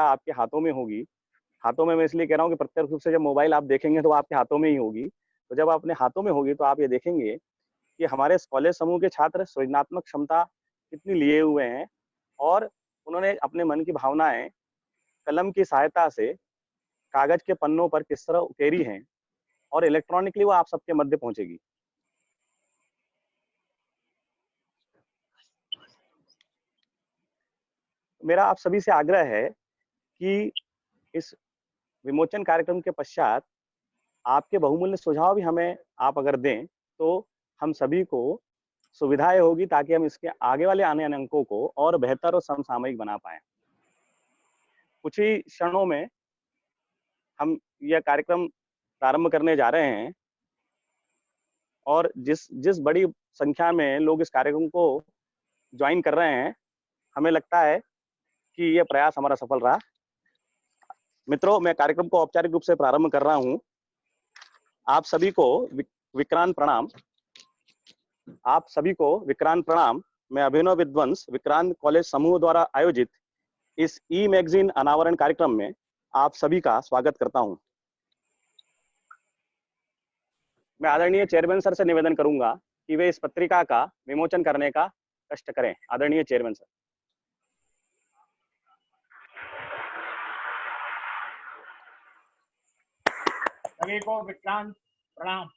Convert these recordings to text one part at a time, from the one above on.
आपके हाथों में होगी। हाथों में मैं इसलिए कह रहा हूँ कि प्रत्यक्ष रूप से जब मोबाइल आप देखेंगे तो आपके हाथों में ही होगी। तो जब अपने हाथों में होगी तो आप ये देखेंगे कि हमारे कॉलेज समूह के छात्र सृजनात्मक क्षमता कितनी लिए हुए हैं और उन्होंने अपने मन की भावनाएं कलम की सहायता से कागज के पन्नों पर किस तरह उकेरी हैं और इलेक्ट्रॉनिकली वो आप सबके मध्य पहुंचेगी। मेरा आप सभी से आग्रह है कि इस विमोचन कार्यक्रम के पश्चात आपके बहुमूल्य सुझाव भी हमें आप अगर दें तो हम सभी को सुविधाएं होगी, ताकि हम इसके आगे वाले आने वाले अंकों को और बेहतर और समसामयिक बना पाए। कुछ ही क्षणों में हम यह कार्यक्रम प्रारंभ करने जा रहे हैं और जिस जिस बड़ी संख्या में लोग इस कार्यक्रम को ज्वाइन कर रहे हैं, हमें लगता है कि यह प्रयास हमारा सफल रहा। मित्रों, मैं कार्यक्रम को औपचारिक रूप से प्रारंभ कर रहा हूं। आप सभी को विक्रांत प्रणाम। आप सभी को विक्रांत प्रणाम। मैं अभिनव विद्वंस विक्रांत कॉलेज समूह द्वारा आयोजित इस ई मैगजीन अनावरण कार्यक्रम में आप सभी का स्वागत करता हूं। मैं आदरणीय चेयरमैन सर से निवेदन करूंगा कि वे इस पत्रिका का विमोचन करने का कष्ट करें। आदरणीय चेयरमैन सर। सभी को विक्रांत प्रणाम।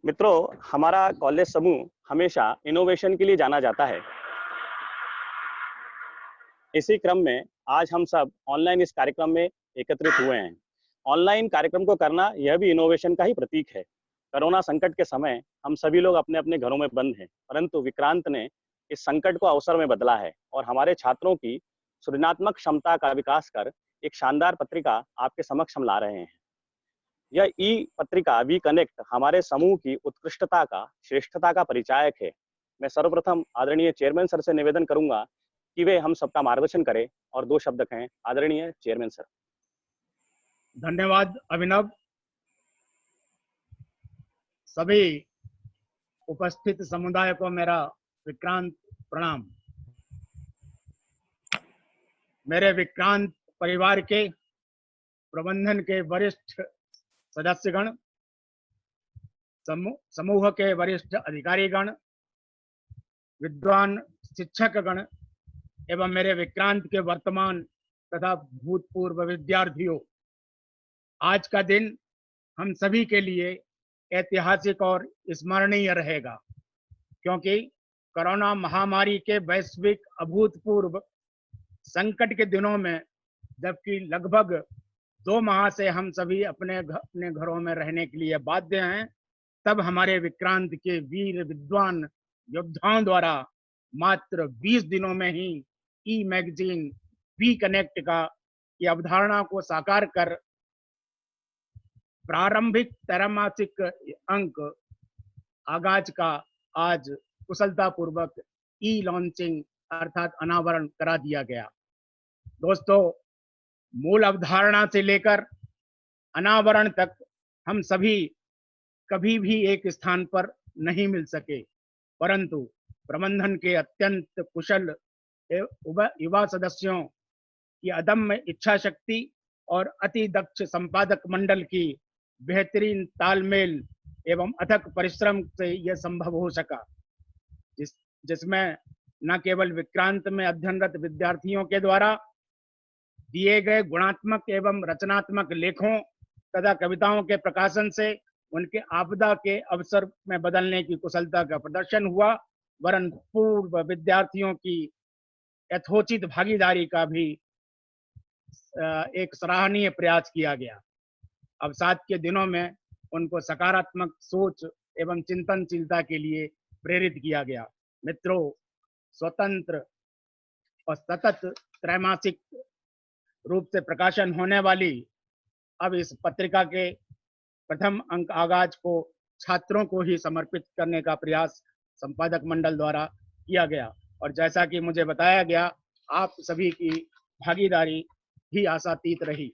मित्रों, हमारा कॉलेज समूह हमेशा इनोवेशन के लिए जाना जाता है। इसी क्रम में आज हम सब ऑनलाइन इस कार्यक्रम में एकत्रित हुए हैं। ऑनलाइन कार्यक्रम को करना यह भी इनोवेशन का ही प्रतीक है। कोरोना संकट के समय हम सभी लोग अपने अपने घरों में बंद हैं, परंतु विक्रांत ने इस संकट को अवसर में बदला है और हमारे छात्रों की सृजनात्मक क्षमता का विकास कर एक शानदार पत्रिका आपके समक्ष हम ला रहे हैं। यह ई पत्रिका वी कनेक्ट हमारे समूह की उत्कृष्टता का, श्रेष्ठता का परिचायक है। मैं सर्वप्रथम आदरणीय चेयरमैन सर से निवेदन करूंगा कि वे हम सबका मार्गदर्शन करें और दो शब्द कहें। आदरणीय चेयरमैन सर। धन्यवाद अभिनव। सभी उपस्थित समुदाय को मेरा विक्रांत प्रणाम। मेरे विक्रांत परिवार के प्रबंधन के वरिष्ठ सदस्यगण, समूह के वरिष्ठ अधिकारीगण, विद्वान शिक्षकगण एवं मेरे विक्रांत के वर्तमान तथा भूतपूर्व विद्यार्थियों, आज का दिन हम सभी के लिए ऐतिहासिक और स्मरणीय रहेगा, क्योंकि कोरोना महामारी के वैश्विक अभूतपूर्व संकट के दिनों में, जबकि लगभग 2 माह से हम सभी अपने घरों में रहने के लिए बाध्य हैं, तब हमारे विक्रांत के वीर विद्वान योद्धाओं द्वारा मात्र 20 दिनों में ही ई मैगजीन वी कनेक्ट का की अवधारणा को साकार कर प्रारंभिक त्रैमासिक अंक आगाज का आज कुशलतापूर्वक ई लॉन्चिंग अर्थात अनावरण करा दिया गया। दोस्तों, मूल अवधारणा से लेकर अनावरण तक हम सभी कभी भी एक स्थान पर नहीं मिल सके, परंतु प्रबंधन के अत्यंत कुशल युवा सदस्यों की अदम्य इच्छा शक्ति और अति दक्ष संपादक मंडल की बेहतरीन तालमेल एवं अथक परिश्रम से यह संभव हो सका, जिसमें न केवल विक्रांत में अध्ययनरत विद्यार्थियों के द्वारा दिए गए गुणात्मक एवं रचनात्मक लेखों तथा कविताओं के प्रकाशन से उनके आपदा के अवसर में बदलने की कुशलता का प्रदर्शन हुआ, वरन पूर्व विद्यार्थियों की यथोचित भागीदारी का भी एक सराहनीय प्रयास किया गया। अवसाद के दिनों में उनको सकारात्मक सोच एवं चिंतनशीलता के लिए प्रेरित किया गया। मित्रों, स्वतंत्र और सतत त्रैमासिक रूप से प्रकाशन होने वाली अब इस पत्रिका के प्रथम अंक आगाज को छात्रों को ही समर्पित करने का प्रयास संपादक मंडल द्वारा किया गया, और जैसा कि मुझे बताया गया, आप सभी की भागीदारी भी आशातीत रही।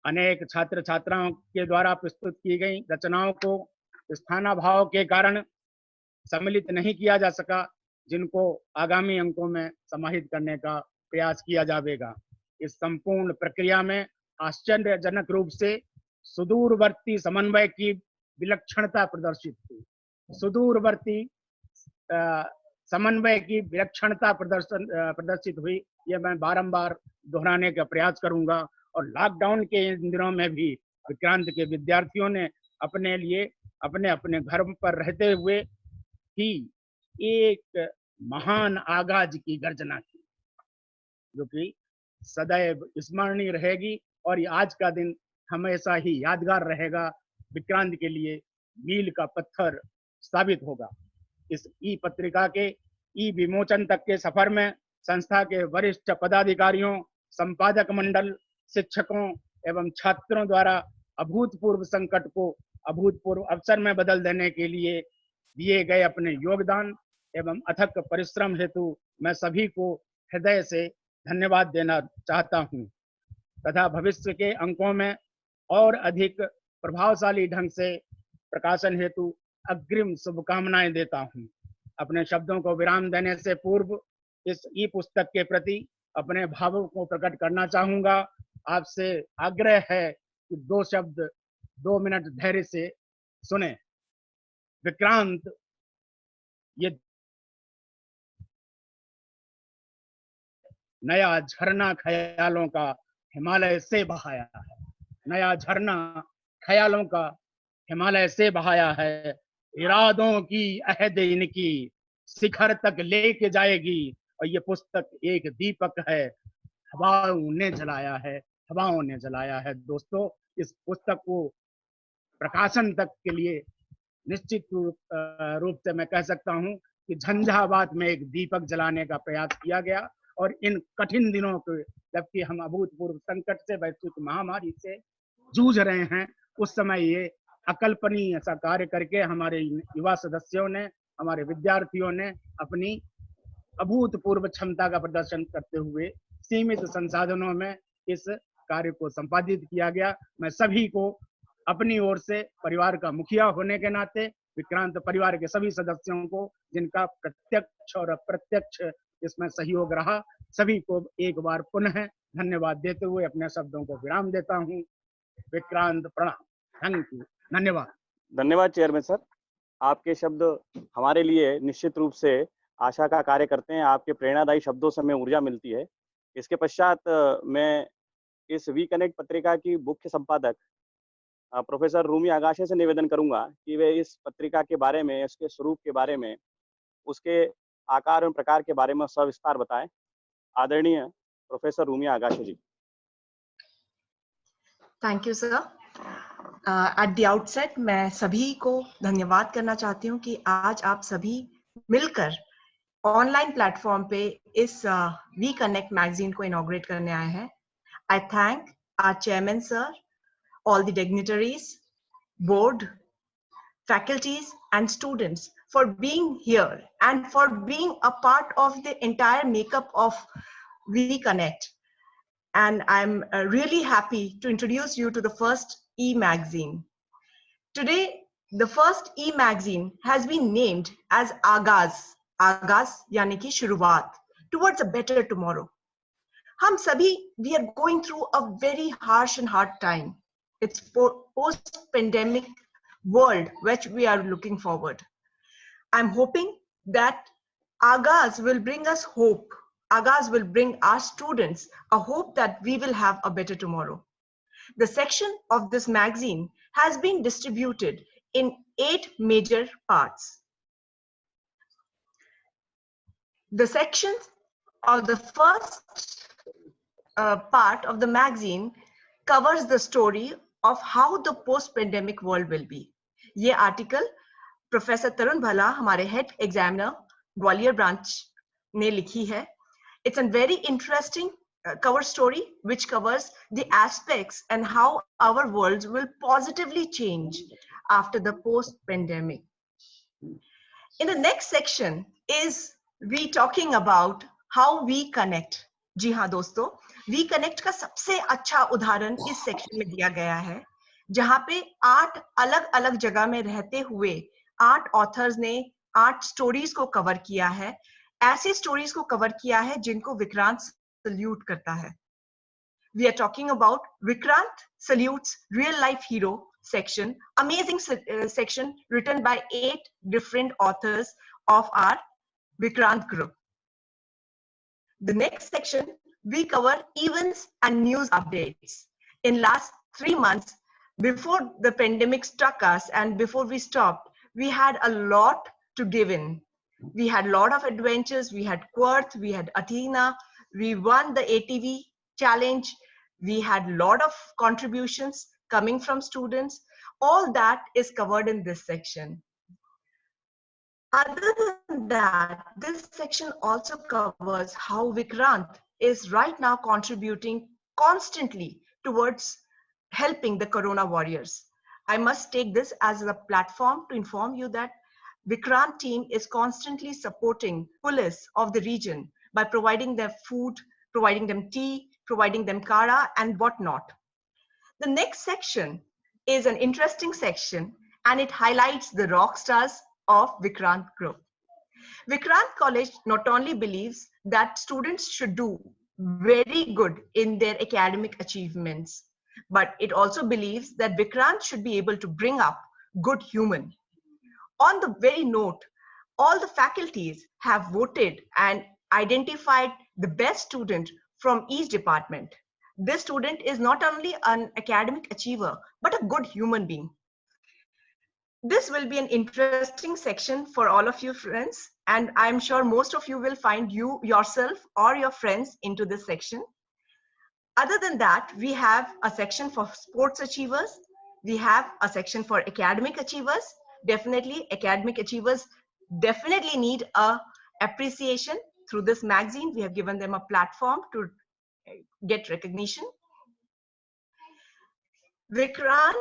अनेक छात्र छात्राओं के द्वारा प्रस्तुत की गई रचनाओं को स्थानाभाव के कारण सम्मिलित नहीं किया जा सका, जिनको आगामी अंकों में समाहित करने का प्रयास किया जाएगा। इस संपूर्ण प्रक्रिया में आश्चर्यजनक रूप से सुदूरवर्ती समन्वय की विलक्षणता प्रदर्शित हुई। सुदूरवर्ती समन्वय की विलक्षणता प्रदर्शित हुई, ये मैं बारंबार दोहराने का प्रयास करूंगा। और लॉकडाउन के इन दिनों में भी विक्रांत के विद्यार्थियों ने अपने लिए अपने अपने घर पर रहते हुए ही एक महान आगाज की गर्जना की, जो कि सदैव स्मरणीय रहेगी। और ये आज का दिन हमेशा ही यादगार रहेगा, विक्रांत के लिए मील का पत्थर साबित होगा। इस ई पत्रिका के ई विमोचन तक के सफर में संस्था के वरिष्ठ पदाधिकारियों, संपादक मंडल, शिक्षकों एवं छात्रों द्वारा अभूतपूर्व संकट को अभूतपूर्व अवसर में बदल देने के लिए दिए गए अपने योगदान एवं अथक परिश्रम हेतु मैं सभी को हृदय से धन्यवाद देना चाहता हूं तथा भविष्य के अंकों में और अधिक प्रभावशाली ढंग से प्रकाशन हेतु अग्रिम शुभकामनाएं देता हूं। अपने शब्दों को विराम देने से पूर्व इस ई पुस्तक के प्रति अपने भावों को प्रकट करना चाहूंगा। आपसे आग्रह है कि 2 शब्द 2 मिनट धैर्य से सुने। विक्रांत ये नया झरना ख्यालों का हिमालय से बहाया है, नया झरना ख्यालों का हिमालय से बहाया है। इरादों की अहद इनकी शिखर तक लेके जाएगी। और ये पुस्तक एक दीपक है, हवाओं ने जलाया है, हवाओं ने जलाया है। दोस्तों, इस पुस्तक को प्रकाशन तक के लिए निश्चित रूप से मैं कह सकता हूं कि झंझावात में एक दीपक जलाने का प्रयास किया गया। और इन कठिन दिनों के, जबकि हम अभूतपूर्व संकट से, वैश्विक महामारी से जूझ रहे हैं, उस समय ये अकल्पनीय ऐसा कार्य करके हमारे युवा सदस्यों ने, हमारे विद्यार्थियों ने अपनी अभूतपूर्व क्षमता का प्रदर्शन करते हुए सीमित संसाधनों में इस कार्य को संपादित किया गया। मैं सभी को अपनी ओर से, परिवार का मुखिया होने के नाते, विक्रांत परिवार के सभी सदस्यों को, जिनका प्रत्यक्ष और अप्रत्यक्ष इसमें सहयोग रहा, सभी को एक बार पुनः धन्यवाद देते हुए अपने शब्दों को विराम देता हूं। विक्रांत प्रणाम। Thank you. धन्यवाद। धन्यवाद चेयरमैन सर। आपके शब्द हमारे लिए निश्चित रूप से आशा का कार्य करते हैं। आपके प्रेरणादायी शब्दों से हमें ऊर्जा मिलती है। इसके पश्चात मैं इस वी कनेक्ट पत्रिका की मुख्य संपादक प्रोफेसर रूमी आगाशे से निवेदन करूंगा कि वे इस पत्रिका के बारे में, इसके स्वरूप के बारे में, उसके आकार एवं प्रकार के बारे में सविस्तार बताएं। आदरणीय professor Rumi Agashe ji. Thank you sir. At the outset मैं सभी को धन्यवाद करना चाहती हूँ कि आज आप सभी मिलकर ऑनलाइन प्लेटफॉर्म पे इस वी कनेक्ट मैगजीन को इनॉग्रेट करने आए हैं। I thank our chairman sir, all the dignitaries, board, faculties and students for being here and for being a part of the entire makeup of We Connect. And I'm really happy to introduce you to the first e-magazine. Today, the first e-magazine has been named as Agaz yani ki Shuruaat, towards a better tomorrow. Hum sabhi, we are going through a very harsh and hard time. It's post-pandemic world which we are looking forward. I'm hoping that Agaz will bring us hope. Agaz will bring our students a hope that we will have a better tomorrow. The section of this magazine has been distributed in 8 major parts. The sections of the first part of the magazine covers the story of how the post-pandemic world will be. ये article professor तरुण भला, हमारे head examiner Gwalior branch ने लिखी है. It's a very interesting cover story which covers the aspects and how our worlds will positively change after the post-pandemic. In the next section is we talking about how we connect. जी हाँ दोस्तों, we connect का सबसे अच्छा उदाहरण इस section में दिया गया है, जहां पे 8 अलग अलग जगह में रहते हुए 8 ऑथर्स ने 8 स्टोरीज को कवर किया है, ऐसी स्टोरीज को कवर किया है जिनको विक्रांत सल्यूट करता है. We are talking about Vikrant Salutes Real Life Hero section, amazing section written by 8 different authors of our Vikrant group. The next section, we cover events and news updates. In last 3 months, before the pandemic struck us and before we stopped, we had a lot to give in. We had a lot of adventures. We had Quarth, we had Athena, we won the ATV challenge. We had a lot of contributions coming from students. All that is covered in this section. Other than that, this section also covers how Vikrant is right now contributing constantly towards helping the Corona warriors. I must take this as a platform to inform you that Vikrant team is constantly supporting police of the region by providing them food, providing them tea, providing them kara and whatnot. The next section is an interesting section and it highlights the rock stars of Vikrant Group. Vikrant College not only believes that students should do very good in their academic achievements, but it also believes that Vikrant should be able to bring up good human. On the very note, all the faculties have voted and identified the best student from each department. This student is not only an academic achiever, but a good human being. This will be an interesting section for all of you friends, and I'm sure most of you will find you yourself or your friends into this section. Other than that, we have a section for sports achievers. We have a section for academic achievers. Definitely, academic achievers definitely need a appreciation through this magazine. We have given them a platform to get recognition. Vikrant,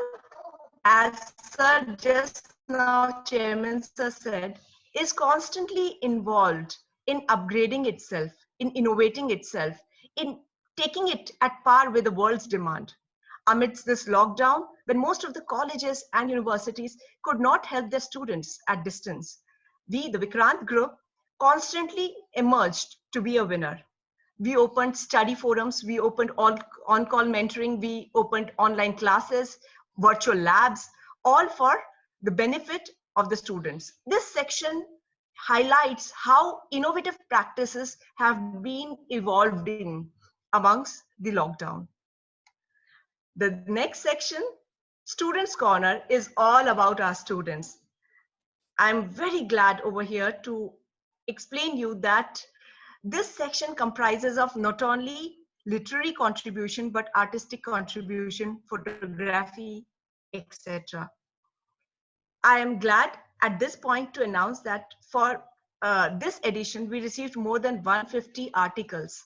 as Sir just now Chairman Sir said, is constantly involved in upgrading itself, in innovating itself, in taking it at par with the world's demand. Amidst this lockdown, when most of the colleges and universities could not help their students at distance, we, the Vikrant Group, constantly emerged to be a winner. We opened study forums, we opened on-call mentoring, we opened online classes, virtual labs, all for the benefit of the students. This section highlights how innovative practices have been evolving amongst the lockdown. The next section, Students' Corner, is all about our students. I'm very glad over here to explain you that this section comprises of not only literary contribution, but artistic contribution, photography, etc. I am glad at this point to announce that for this edition, we received more than 150 articles,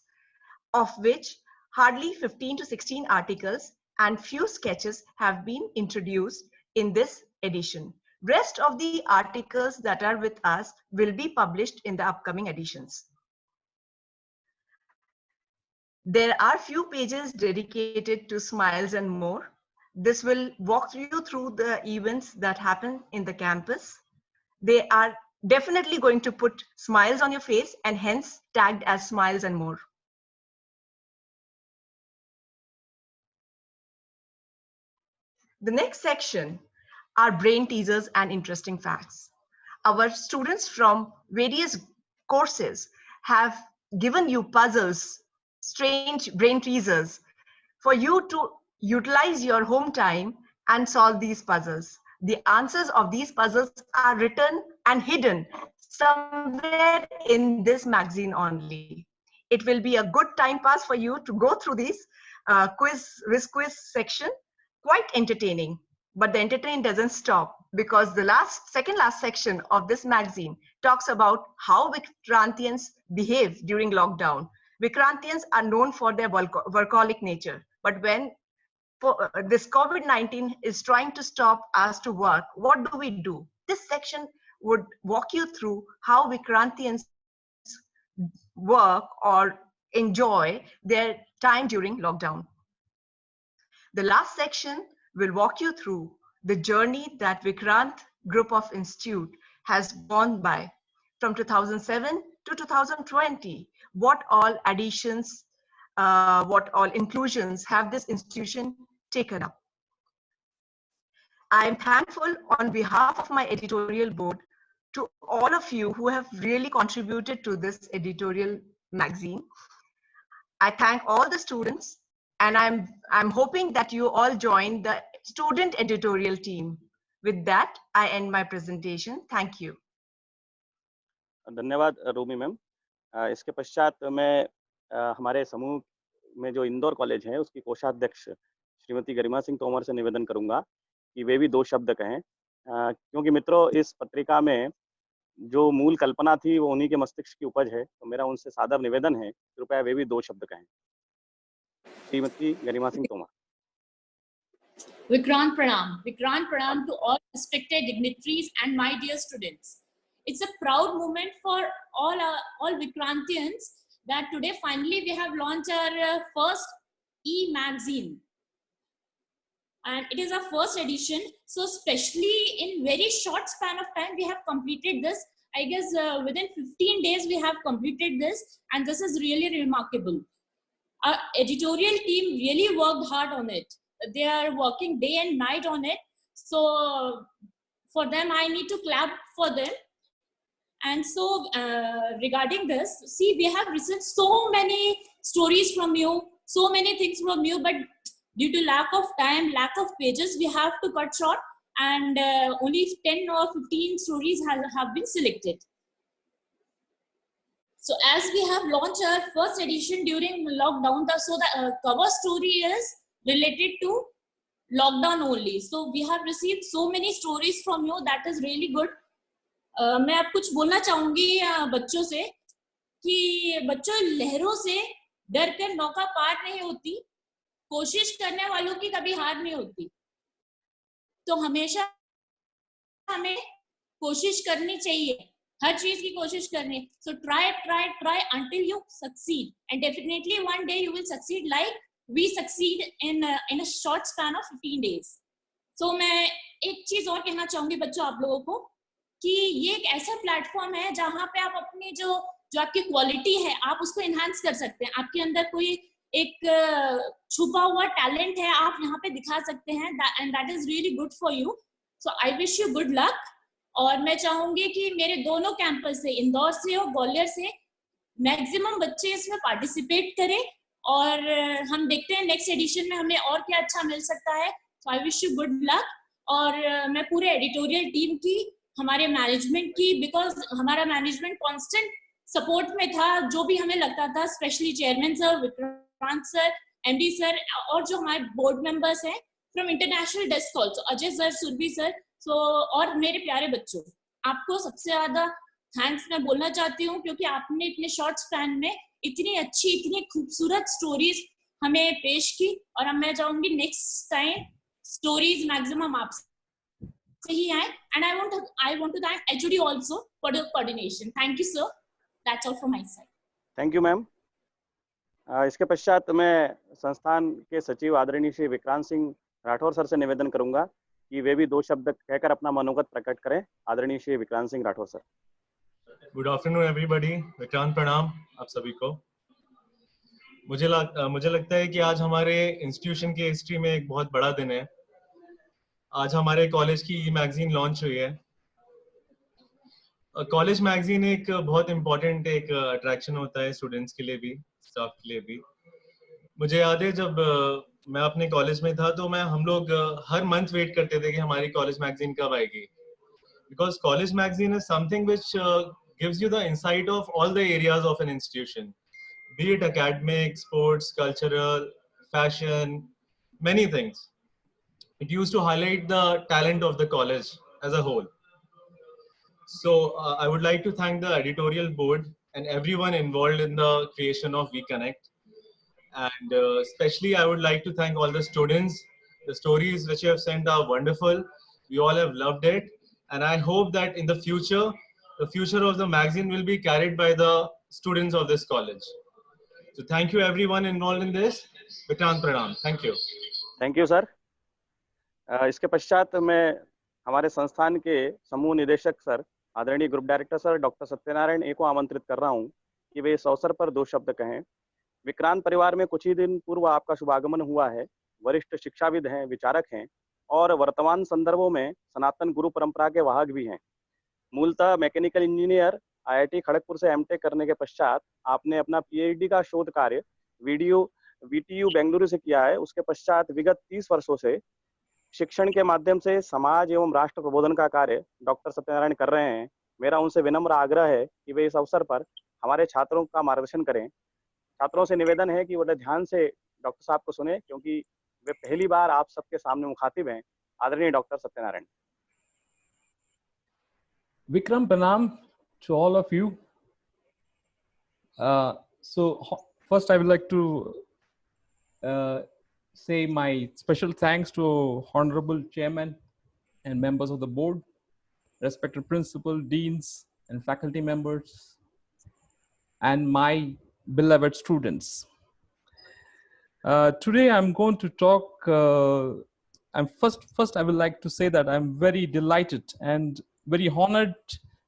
of which hardly 15 to 16 articles and few sketches have been introduced in this edition. Rest of the articles that are with us will be published in the upcoming editions. There are few pages dedicated to Smiles and More. This will walk you through the events that happen in the campus. They are definitely going to put smiles on your face and hence tagged as Smiles and More. The next section are brain teasers and interesting facts. Our students from various courses have given you puzzles, strange brain teasers, for you to utilize your home time and solve these puzzles. The answers of these puzzles are written and hidden somewhere in this magazine only. It will be a good time pass for you to go through this quiz section. Quite entertaining, but the entertainment doesn't stop because the second last section of this magazine talks about how Vikrantians behave during lockdown. Vikrantians are known for their workaholic nature, but when this COVID-19 is trying to stop us to work, what do we do? This section would walk you through how Vikrantians work or enjoy their time during lockdown. The last section will walk you through the journey that Vikrant Group of Institute has gone by from 2007 to 2020, what all additions, what all inclusions have this institution taken up. I am thankful on behalf of my editorial board to all of you who have really contributed to this editorial magazine. I thank all the students, and I'm hoping that you all join the student editorial team. With that, I end my presentation. Thank you. धन्यवाद Rumi ma'am. इसके पश्चात मैं हमारे समूह में जो Indore college है उसकी कोषाध्यक्ष श्रीमती गरिमा सिंह तोमर से निवेदन करूंगा कि वे भी 2 शब्द कहें, क्योंकि मित्रों इस पत्रिका में जो मूल कल्पना थी वो उन्हीं के मस्तिष्क की उपज है, तो मेरा उनसे सादर निवेदन है कृपया वे भी 2 शब्द कहें। Shrimati Garima Singh Tomar. Vikrant Pranam to all respected dignitaries and my dear students. It's a proud moment for all Vikrantians that today finally we have launched our first e-magazine. And it is our first edition. So especially in very short span of time, we have completed this. I guess within 15 days, we have completed this. And this is really remarkable. Our editorial team really worked hard on it. They are working day and night on it. So for them, I need to clap for them. And so regarding this, see, we have received so many stories from you, so many things from you, but due to lack of time, lack of pages, we have to cut short, and only 10 or 15 stories have been selected. So as we have launched our first edition during lockdown, so the cover story is related to lockdown only. So we have received so many stories from you, that is really good. मैं अब कुछ बोलना चाहूंगी बच्चों से कि बच्चों, लहरों से डर कर नौका पार नहीं होती, कोशिश करने वालों की कभी हार नहीं होती। तो हमेशा हमें कोशिश करनी चाहिए, हर चीज की कोशिश करनी। So try until you succeed, and definitely one day you will succeed like we succeed in a short span of 15 days. So मैं एक चीज और कहना चाहूंगी बच्चों आप लोगों को कि ये एक ऐसा प्लेटफॉर्म है जहाँ पे आप अपनी जो आपकी क्वालिटी है आप उसको एनहांस कर सकते हैं। आपके अंदर कोई एक छुपा हुआ टैलेंट है, आप यहाँ पे दिखा सकते हैं, and that is really good for you. So I wish you good luck. और मैं चाहूंगी कि मेरे दोनों कैंपस से, इंदौर से और ग्वालियर से, मैक्सिमम बच्चे इसमें पार्टिसिपेट करें, और हम देखते हैं नेक्स्ट एडिशन में हमें और क्या अच्छा मिल सकता है। So I wish you good luck. और मैं पूरे एडिटोरियल टीम की, हमारे मैनेजमेंट की, बिकॉज हमारा मैनेजमेंट कांस्टेंट सपोर्ट में था, जो भी हमें लगता था, specially chairman sir, Vikrant sir, MD sir, और जो हमारे बोर्ड मेंबर्स हैं from international desk also, Ajay sir, Surbhi sir, so और मेरे प्यारे बच्चों, आपको सबसे ज्यादा थैंक्स मैं बोलना चाहती हूँ, क्योंकि आपने इतने शॉर्ट स्पैन में इतनी अच्छी, इतनी खूबसूरत स्टोरीज हमें पेश की, और अब मैं चाहूंगी नेक्स्ट टाइम स्टोरीज मैक्सिमम आपसे ही आए। And I want to thank HOD also for the coordination. Thank you, sir. That's all from my side. Thank you ma'am. इसके पश्चात मैं संस्थान के सचिव आदरणीय श्री विक्रांत सिंह राठौर सर से निवेदन करूंगा कि वे भी 2 शब्द कहकर अपना मनोगत प्रकट करें। आदरणीय Shri Vikrant Singh Rathore sir. Good afternoon everybody. Vikrant प्रणाम आप सभी को। मुझे लगता है कि आज हमारे इंस्टीट्यूशन की हिस्ट्री में एक बहुत बड़ा दिन है। आज हमारे कॉलेज की मैगजीन लॉन्च हुई है। कॉलेज मैगजीन एक बहुत इम्पोर्टेंट एक अट्रैक्शन होता है स्टूडेंट्स के लिए भी, स्टाफ के लिए भी। मुझे याद है जब मैं अपने कॉलेज में था तो हम लोग हर मंथ वेट करते थे कि हमारी कॉलेज मैगजीन कब आएगी, because college magazine is something which gives you the insight of all the areas of an institution, B it academic, sports, cultural, fashion, many things. It used to highlight the talent of the college as a whole. So I would like to thank the editorial board and everyone involved in the creation of WeConnect. And especially I would like to thank all the students. The stories which you have sent are wonderful. We all have loved it. And I hope that in the future of the magazine will be carried by the students of this college. So thank you everyone involved in this. Vikrant Pranam. Thank you. Thank you sir. इसके पश्चात मैं हमारे संस्थान के समूह निदेशक sir आदरणीय group director sir doctor Satyanarayan A को आमंत्रित कर रहा हूं कि वे इस अवसर पर 2 शब्द कहें। विक्रांत परिवार में कुछ ही दिन पूर्व आपका शुभागमन हुआ है। वरिष्ठ शिक्षाविद हैं, विचारक हैं और वर्तमान संदर्भों में सनातन गुरु परंपरा के वाहक भी हैं। मूलतः मैकेनिकल इंजीनियर आईआईटी खड़गपुर से एमटेक करने के पश्चात आपने अपना पीएचडी का शोध कार्य वीटीयू बेंगलुरु से किया है। उसके पश्चात विगत 30 वर्षों से शिक्षण के माध्यम से समाज एवं राष्ट्र प्रबोधन का कार्य डॉक्टर सत्यनारायण कर रहे हैं। मेरा उनसे विनम्र आग्रह है कि वे इस अवसर पर हमारे छात्रों का मार्गदर्शन करें। छात्रों से निवेदन है कि वो ध्यान से डॉक्टर साहब को सुने, क्योंकि वे पहली बार आप सबके सामने मुखातिब हैं। आदरणीय doctor Satyanarayan. Vikram, Pranam to all of you. First I would like to say my special thanks to Honorable Chairman and members of the board, respected principal, deans and faculty members, and my beloved students. Today I'm going to talk, first I would like to say that I'm very delighted and very honored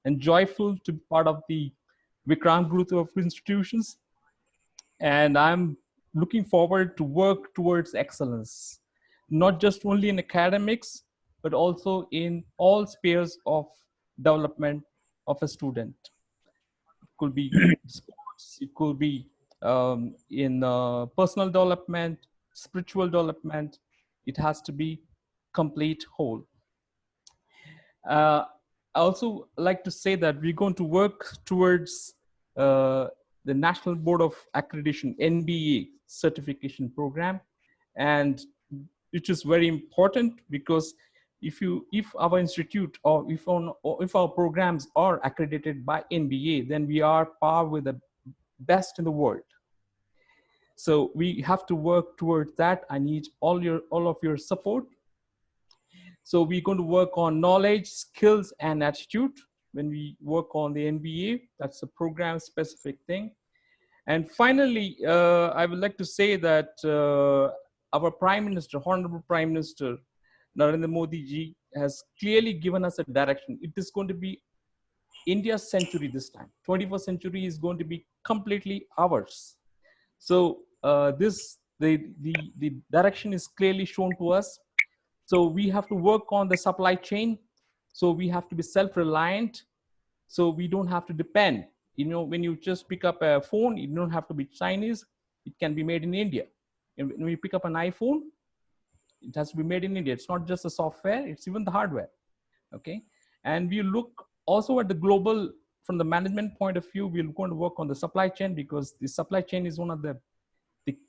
and joyful to be part of the Vikrant Group of institutions, and I'm looking forward to work towards excellence, not just only in academics, but also in all spheres of development of a student. It could be sports, it could be in personal development, spiritual development. It has to be complete whole. I also like to say that we're going to work towards the National Board of Accreditation, NBA certification program, and which is very important because if our institute or if our programs are accredited by NBA, then we are par with the best in the world. So we have to work towards that. I need all of your support. So we're going to work on knowledge, skills, and attitude when we work on the NBA. That's a program specific thing. And finally, I would like to say that our Prime Minister, Honorable Prime Minister Narendra Modi ji, has clearly given us a direction. It is going to be India's century this time. 21st century is going to be completely ours. So the direction is clearly shown to us. So we have to work on the supply chain. So we have to be self-reliant. So we don't have to depend. You know, when you just pick up a phone, you don't have to be Chinese. It can be made in India. And when you pick up an iPhone, it has to be made in India. It's not just the software, it's even the hardware. Okay. And we look also at the global, from the management point of view, we're going to work on the supply chain, because the supply chain is one of the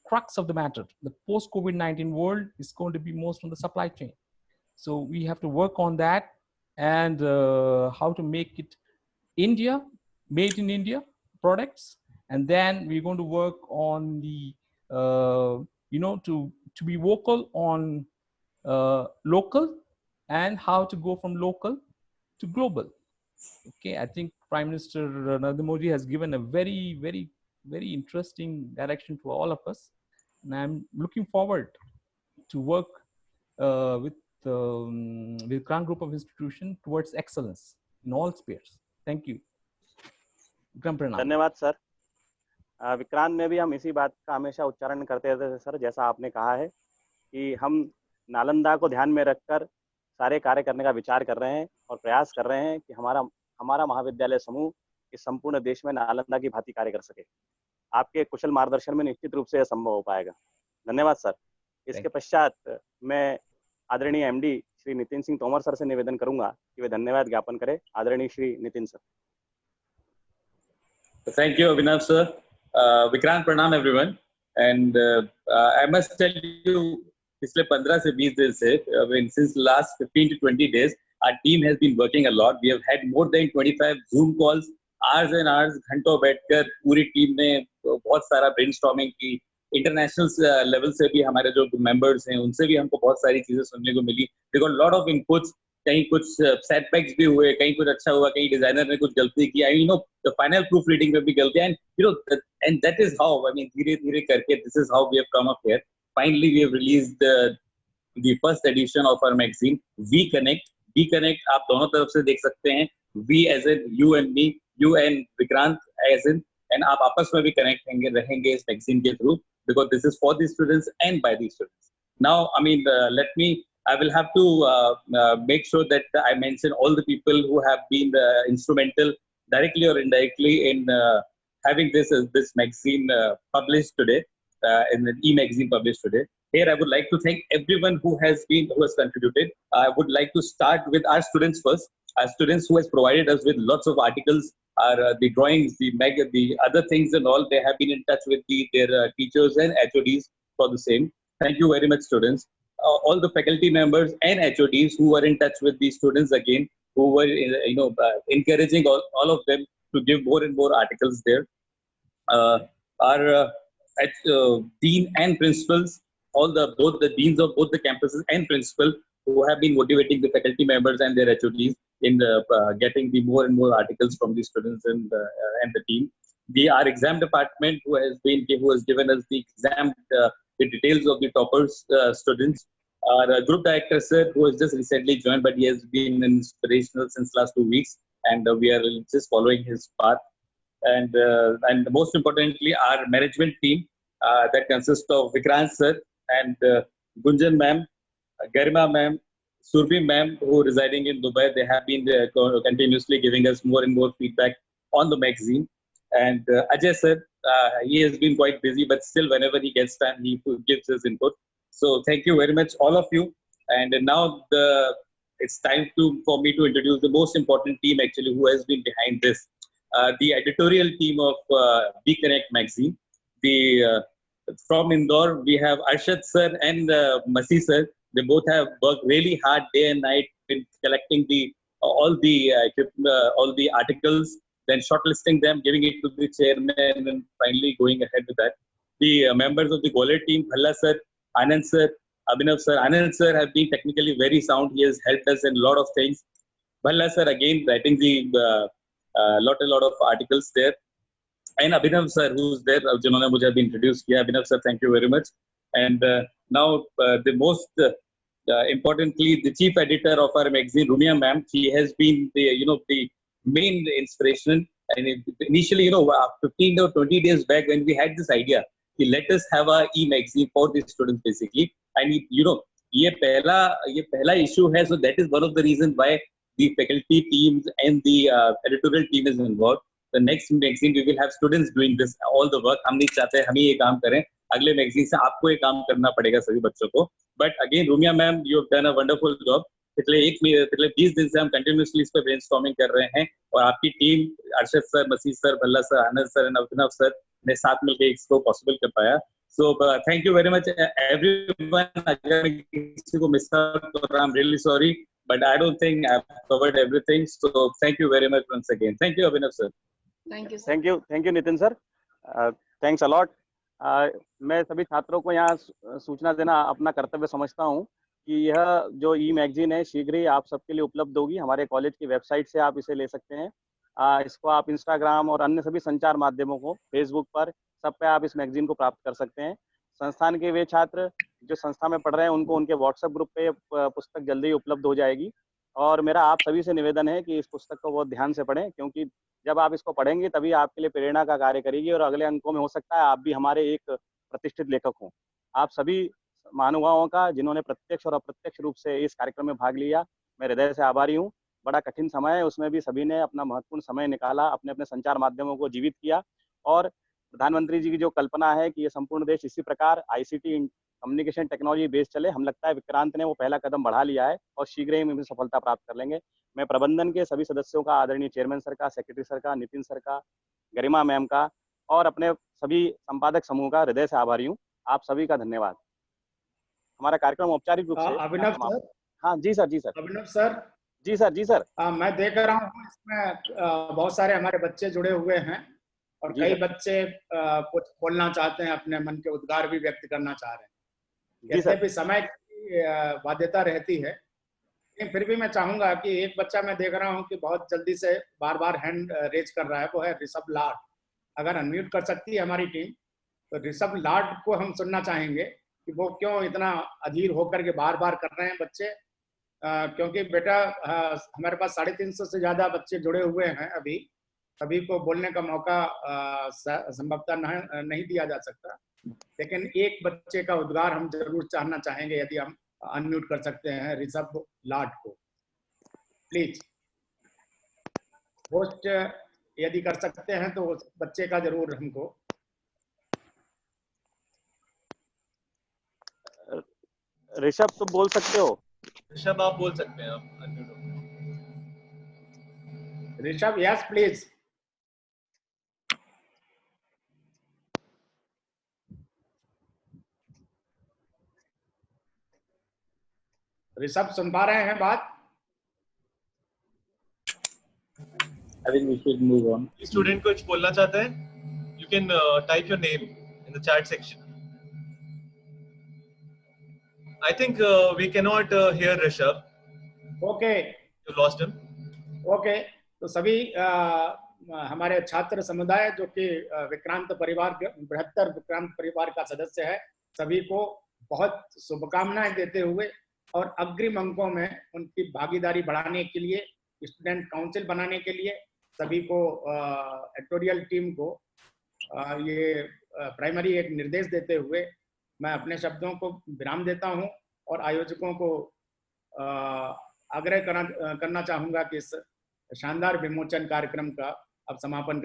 crux of the matter. The post-COVID-19 world is going to be most on the supply chain. So we have to work on that, and how to make it India, made in India products. And then we're going to work on the, to be vocal on local, and how to go from local to global. Okay, I think Prime Minister Narendra Modi has given a very, very, very interesting direction to all of us, and I'm looking forward to work with Vikrant Group of Institutions towards excellence in all spheres. Thank you. Vikram, pranam. धन्यवाद sir. Vikrant में भी हम इसी बात का हमेशा उच्चारण करते रहते थे सर, जैसा आपने कहा है कि हम नालंदा को ध्यान में रखकर सारे कार्य करने का विचार कर रहे हैं और प्रयास कर रहे हैं कि हमारा महाविद्यालय समूह इस संपूर्ण देश में नालंदा की भांति कार्य कर सके। आपके कुशल मार्गदर्शन में निश्चित रूप से यह संभव हो पाएगा। धन्यवाद सर। इसके पश्चात मैं आदरणीय एमडी श्री नितिन सिंह तोमर सर से निवेदन करूंगा कि वे धन्यवाद ज्ञापन करें। आदरणीय Shri Nitin sir. Thank you, Abhinav sir. Vikrant, pranam everyone. And I must tell you, पिछले 15 से 20 दिन से, since last 15 to 20 days, our team has been working a lot. We have had more than 25 Zoom calls, hours and hours, घंटों बैठकर पूरी team ने बहुत सारा brainstorming की। इंटरनेशनल लेवल से भी हमारे जो मेंबर्स हैं उनसे भी हमको बहुत सारी चीजें सुनने को मिली। We got lot of inputs. कहीं कुछ सेटबैक्स भी हुए, कहीं कुछ अच्छा हुआ, कहीं डिजाइनर ने कुछ गलती किया, the final proofreading में भी गलती, and that is how, धीरे धीरे करके this is how we have come up here. Finally we have released the first edition of our magazine, We Connect. आप दोनों तरफ से देख सकते हैं। we as in you and me, you and Vikrant as in, and आप आपस में भी connect रहेंगे इस magazine के through, because this is for the students and by the students. Now, I mean, I will have to make sure that I mention all the people who have been instrumental, directly or indirectly, in having this magazine published today, in an e-magazine published today. Here, I would like to thank everyone who has contributed. I would like to start with our students first. Our students who has provided us with lots of articles, the drawings, the other things and all. They have been in touch with their teachers and HODs for the same. Thank you very much, students. All the faculty members and HODs who were in touch with the students again, who were encouraging all of them to give more and more articles there. Our dean and principals, both the deans of both the campuses and principal, who have been motivating the faculty members and their HODs in getting the more and more articles from the students and the team. Our exam department, who has given us the exam, the details of the toppers students. Our group director sir, who has just recently joined, but he has been inspirational since last 2 weeks, and we are just following his path. And most importantly, our management team that consists of Vikrant sir and Gunjan ma'am, Garima ma'am, Surbi ma'am, who are residing in Dubai. They have been continuously giving us more and more feedback on the magazine. And Ajay sir, he has been quite busy, but still whenever he gets time, he gives his input. So thank you very much, all of you. And now it's time for me to introduce the most important team actually who has been behind this. The editorial team of B-Connect magazine. From Indore, we have Arshad sir and Masi sir. They both have worked really hard day and night in collecting all the articles, then shortlisting them, giving it to the chairman, and finally going ahead with that. The members of the Gwalior team, Bhalla sir, Anand sir, Abhinav sir. Anand sir have been technically very sound. He has helped us in a lot of things. Bhalla sir, again, writing a lot of articles there. And Abhinav sir, who's there, जिन्होंने मुझे अभी introduce किया. Abhinav sir, thank you very much. And now the most importantly, the chief editor of our magazine, Rumia ma'am, she has been the main inspiration. And initially, 15 or 20 days back when we had this idea, he let us have a e-magazine for the students basically. And ये पहला issue है, so that is one of the reasons why the faculty teams and the editorial team is involved. The next magazine we will have students doing this all the work. हम नहीं चाहते हम ही ये काम करें. अगले magazine से आपको ये काम करना पड़ेगा सभी बच्चों को. But again, Rumia ma'am, you have done a wonderful job. पिछले 20 दिन से हम continuously इस पे brainstorming कर रहे हैं और आपकी टीम अर्शद सर, मसीह सर, भल्ला सर, आनंद सर और अभिनव सर ने साथ मिलकर इसको possible कर पाया. So thank you very much everyone. अगर किसी को miss out तो I'm really sorry, but I don't think I've covered everything. So thank you very much once again. Thank you, Abhinav sir. Thank you. Thank you, Nitin sir. Thanks a lot. मैं सभी छात्रों को यहाँ सूचना देना अपना कर्तव्य समझता हूँ कि यह जो ई मैगजीन है शीघ्र ही आप सबके लिए उपलब्ध होगी. हमारे कॉलेज की वेबसाइट से आप इसे ले सकते हैं. इसको आप इंस्टाग्राम और अन्य सभी संचार माध्यमों को, फेसबुक पर, सब पे आप इस मैगजीन को प्राप्त कर सकते हैं. संस्थान के वे छात्र जो संस्था में पढ़ रहे हैं उनको उनके व्हाट्सएप ग्रुप पे पुस्तक जल्दी ही उपलब्ध हो जाएगी. और मेरा आप सभी से निवेदन है कि इस पुस्तक को बहुत ध्यान से पढ़ें, क्योंकि जब आप इसको पढ़ेंगे तभी आपके लिए प्रेरणा का कार्य करेगी और अगले अंकों में हो सकता है आप भी हमारे एक प्रतिष्ठित लेखक हों. आप सभी महानुभावों का जिन्होंने प्रत्यक्ष और अप्रत्यक्ष रूप से इस कार्यक्रम में भाग लिया, मैं हृदय से आभारी हूँ. बड़ा कठिन समय है, उसमें भी सभी ने अपना महत्वपूर्ण समय निकाला, अपने अपने संचार माध्यमों को जीवित किया. और प्रधानमंत्री जी की जो कल्पना है कि ये संपूर्ण देश इसी प्रकार ICT कम्युनिकेशन टेक्नोलॉजी बेस्ड चले, हम लगता है विक्रांत ने वो पहला कदम बढ़ा लिया है और शीघ्र ही हम सफलता प्राप्त कर लेंगे. मैं प्रबंधन के सभी सदस्यों का, आदरणीय चेयरमैन सर का, सेक्रेटरी सर का, नितिन सर का, गरिमा मैम का और अपने सभी संपादक समूह का हृदय से आभारी हूँ. आप सभी का धन्यवाद. हमारा कार्यक्रम औपचारिक रूप से अभिनव सर. हाँ जी सर. अभिनव सर. जी सर. मैं देख रहा हूँ इसमें बहुत सारे हमारे बच्चे जुड़े हुए हैं और कई बच्चे कुछ बोलना चाहते हैं, अपने मन के उद्गार भी व्यक्त करना चाह रहे हैं. जैसे भी समय की बाध्यता रहती है, लेकिन फिर भी मैं चाहूंगा कि एक बच्चा मैं देख रहा हूं कि बहुत जल्दी से बार हैंड रेज कर रहा है, वो है ऋषभ लाड. अगर अनम्यूट कर सकती है हमारी टीम तो ऋषभ लाड को हम सुनना चाहेंगे कि वो क्यों इतना अधीर होकर के बार कर रहे हैं बच्चे क्योंकि बेटा हमारे पास 350 से ज्यादा बच्चे जुड़े हुए हैं अभी, सभी को बोलने का मौका संभवतः नहीं दिया जा सकता, लेकिन एक बच्चे का उद्गार हम जरूर चाहना चाहेंगे, यदि हम अनम्यूट कर सकते हैं ऋषभ लाड को, प्लीज। होस्ट यदि कर सकते हैं तो उस बच्चे का जरूर हमको। ऋषभ तुम बोल सकते हो? ऋषभ आप बोल सकते हैं, आप अनम्यूट हो। Rishabh, yes please. ऋषभ सुन पा रहे हैं बात? I think we should move on. Student कुछ बोलना चाहते हैं? You can type your name in the chat section. I think we cannot hear Rishabh. Okay. You lost him. Okay. तो सभी हमारे छात्र समुदाय जो कि विक्रांत परिवार के बृहत्तर विक्रांत परिवार का सदस्य है, सभी को बहुत शुभकामनाएं देते हुए और अग्रिम अंकों में उनकी भागीदारी बढ़ाने के लिए, स्टूडेंट काउंसिल बनाने के लिए सभी को, एडिटोरियल टीम को ये प्राइमरी एक निर्देश देते हुए मैं अपने शब्दों को विराम देता हूं और आयोजकों को आग्रह करना चाहूंगा कि इस शानदार विमोचन कार्यक्रम का अब समापन